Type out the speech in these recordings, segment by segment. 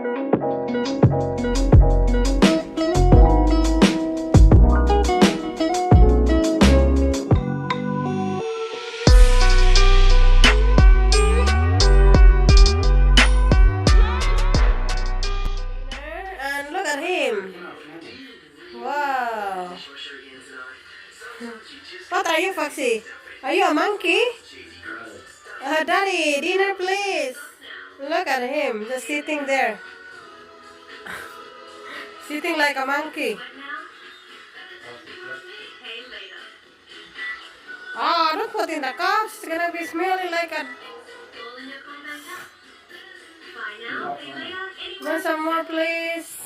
And look at him. Wow. What are you, Foxy? Are you a monkey? Daddy, dinner please. Look at him, just sitting there. Sitting like a monkey. Oh, don't put in the cups. It's gonna be smelling like a... Want some more, please?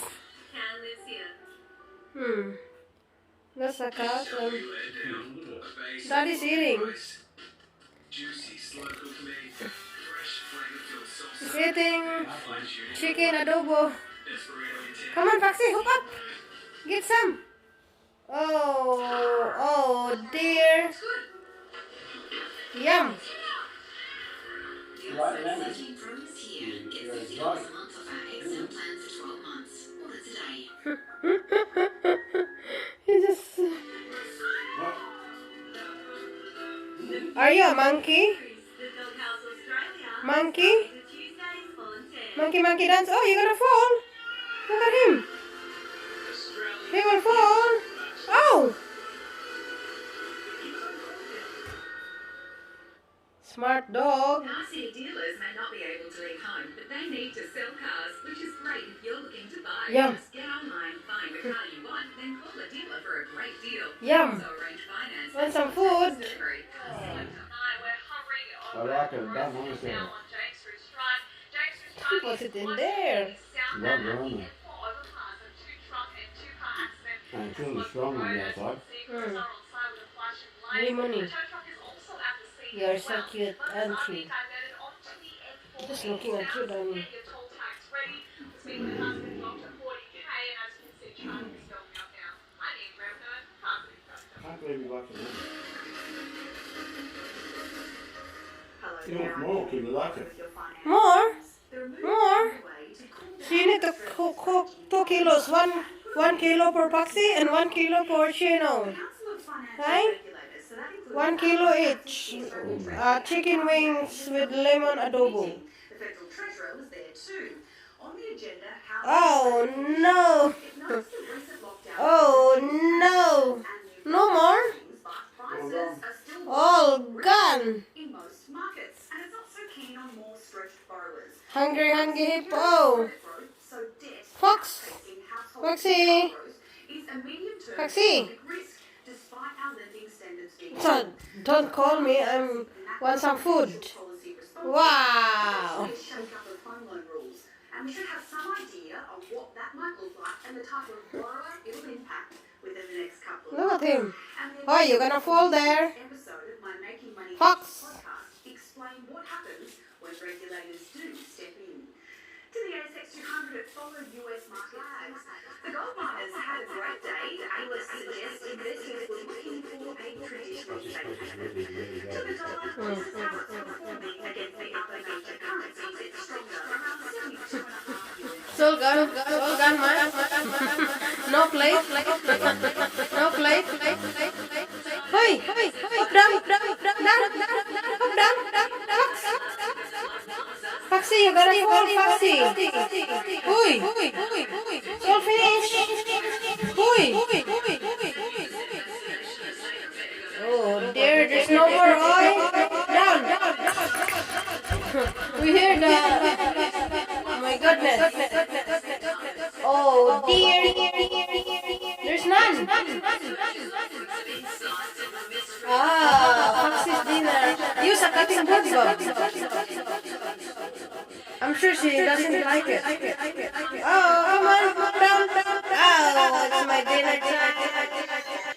That's a cat. Daddy's eating. He's eating chicken adobo. Come on, Foxy, hook up. Get some. Oh dear. Yum. He just... Are you a monkey? Monkey? Monkey dance. Oh, you're gonna fall. Look at him. He will fall. Oh! Smart dog. Car city dealers may not be able to leave home, but they need to sell cars, which is great if you're looking to buy. Yum. Just get online, find the car you want, then call a dealer for a great deal. Yum. Also arrange finance. Want some food? Delivery. I like it. That one's there. Put it in there. Love running. And it's really strong on the outside. Lemony. You are so cute, aren't you? Just looking at you, darling. I can't believe you like it. You want more? Could you like it? More? More? So you need to cook 2 kilos. 1 kilo for Foxy and 1 kilo for Chino. Right? 1 kilo each. Chicken wings with lemon adobo. Oh no! Oh no! No more? All gone! Hungry hippo! Foxy! So, don't call me, I want some food. Wow! And we should have some idea of what that might look like and the type of borrower it will impact within the next couple of Look at him. months. Oh, you're gonna fall there. Episode of my Making Money Fox. podcast explain what happens when regulators do step in. To the ASX 200 follow US market flags. The gold miners had a great day. Analysts suggest investors were looking for a traditional safe haven. To the dollar, this is how it's performing against the other major currencies. It's stronger, around 72.5 US. So gone, man. No plate. No plate. Hey, up down. Foxy, you gotta fall, Foxy. Oi. All finished. Oi. Oh dear, there's no more oil. Down. We hear the... Oh my goodness. Oh dear. There's none. Foxy's dinner. Use a cutting board, Bob. I'm sure she doesn't like it. Oh, come on, down. Oh, it's my dinner time.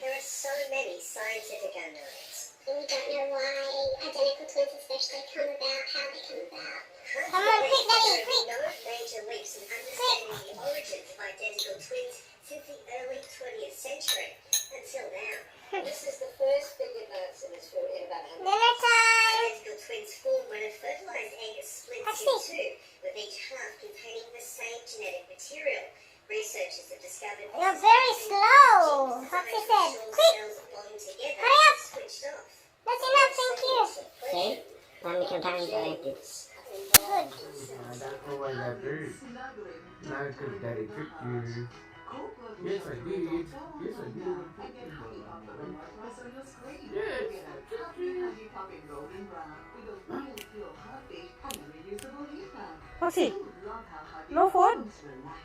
There are so many scientific unknowns. We don't know why identical twins especially come about, how they come about. Come on, quick, Daddy, quick! No major leaps in understanding the origins of identical twins since the early 20th century until now. This is the first big advance in this field in about 100 years. Dinner time! Identical twins form when a fertilized egg is split in two, with each half containing the same genetic material. Researchers have discovered You're very slow. Foxy said, quick, hurry up. Switched off. That's enough, thank you. See? How many times I like it? Good. I don't know what I do. No, because Daddy tricked you. Yes, I did. Yes, I did. Yes. Foxy, no food?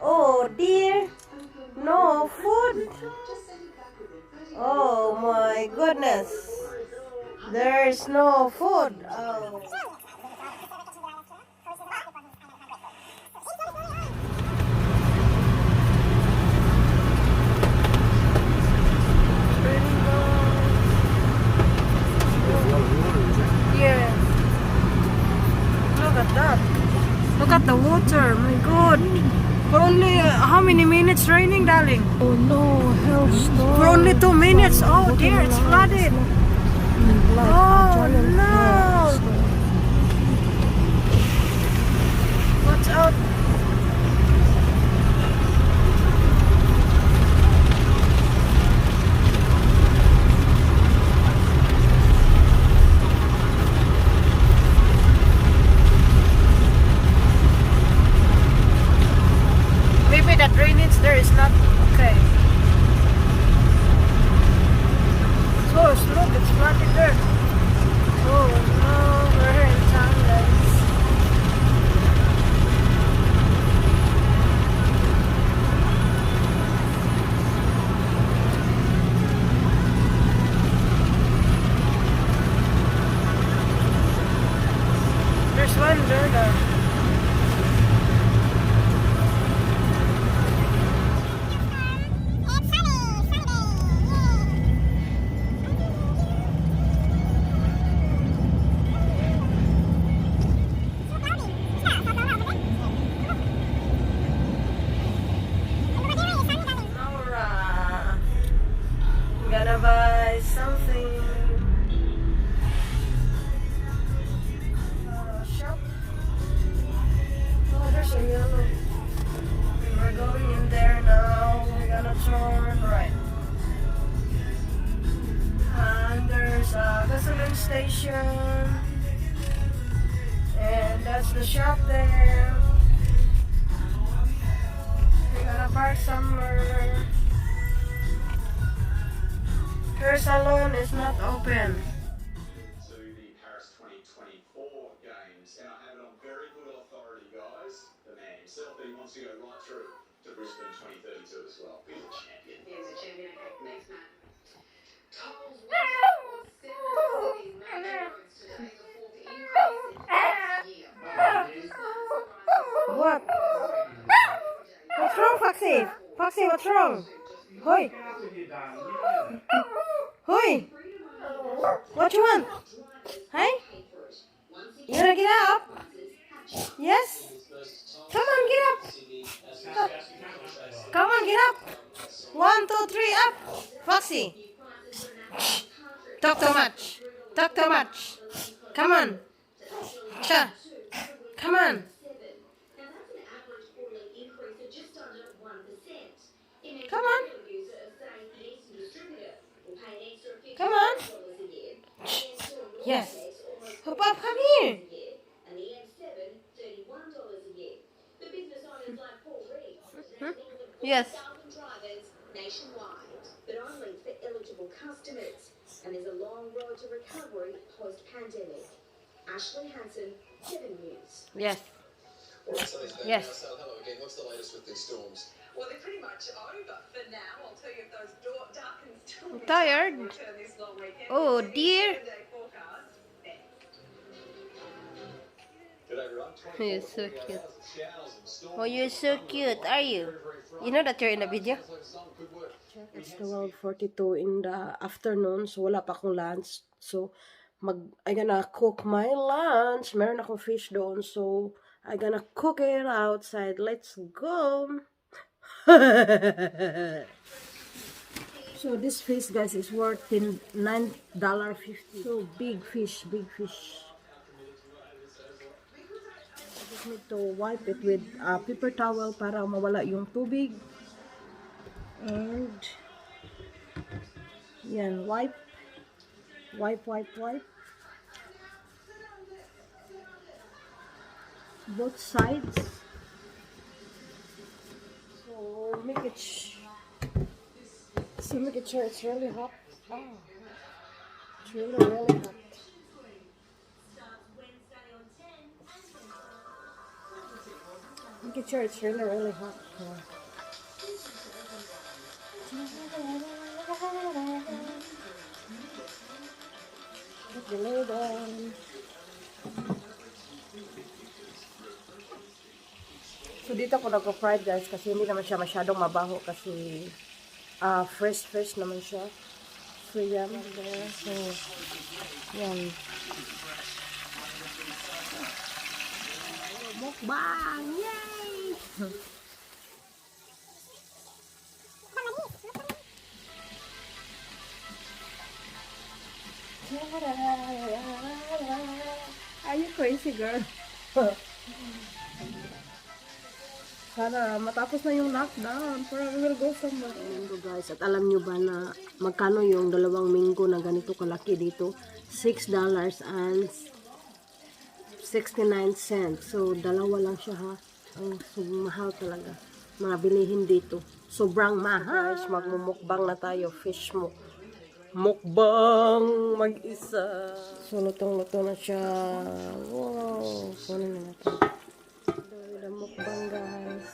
Oh dear, no food? Oh my goodness, there's no food. Oh. Yeah. Look at that. Look at the water. My God. For only how many minutes raining, darling? Oh no, hailstorm. For only 2 minutes. Oh dear, it's flooded. Oh no. Watch out. Maybe the drainage there is not okay. So look, it's flooded there. Oh no, we're in town, guys. There's one there. Laura, gonna buy something. Shop. Oh, there's a yellow. We're going in there now. We're gonna turn right. And there's a gasoline station. And that's the shop there. We're gonna park somewhere. Her salon is not open. To the Paris 2024 games, and I have it on very good authority, guys. The man himself, that he wants to go right through to Brisbane 2032 as well. He's a champion. Here's a champion. Okay, next man. Tolls were 7 cities major roads today, the fourth increase in last year. What? What's wrong, Foxy? Foxy, what's wrong? Hoi. Hoi. What you want? Hey? You wanna get up? Yes? Come on, get up. Come on, get up. 1, 2, 3, up. Foxy. Talk too much. Talk too much. Come on. Cha. Come on. Come on. Come on. Yes. Hop up, come here. Yes. Nationwide, but only for eligible customers. And there's a long road to recovery post-pandemic. Ashley Hansen, 7 News. Yes. Yes. Yes. Hello again. What's the latest with these storms? Well, they're pretty much over for now. I'll tell you if those darkened storms I'm tired. return this long weekend. Oh, It's a dear. 7-day forecast. G'day everyone. You're so cute. Showers and storms. Oh, you're so cute, are you? You know that you're in the video? Good work. It's 12:42 in the afternoon, so wala pa akong lunch. So, I gonna cook my lunch. Meron akong fish doon, so I gonna cook it outside. Let's go! So, this fish, guys, is worth $9.50. So, big fish, big fish. need to wipe it with paper towel para mawala yung tubig. And yan, wipe. Both sides. So make it sure it's really hot. Oh, it's really hot. Make sure it's really hot. Put the lid on. So dito ko nagko-fried guys kasi hindi naman siya masyadong mabaho kasi fresh naman siya. So yan. So yan. Mukbang! Yay! Are you crazy, girl? Sana matapos na yung lockdown para we will go somewhere. Minggo guys, at alam nyo ba na magkano yung 2 minggo na ganito kalaki dito? $6.69. So, dalawa lang siya ha. So, mahal talaga. Mga bilihin dito. Sobrang mahal. Guys, magmumukbang na tayo. Fish mo. Mukbang mag-isa. So, lutong-luto na siya. Wow. Kunin na natin. The mukbang guys.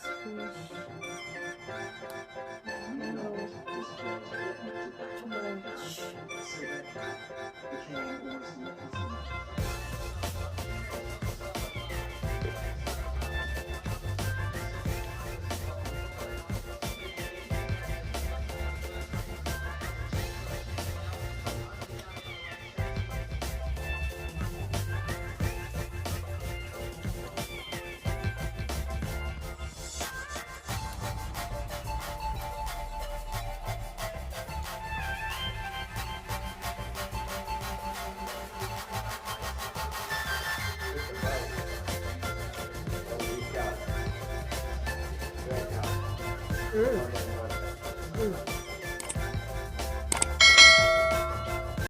Fish.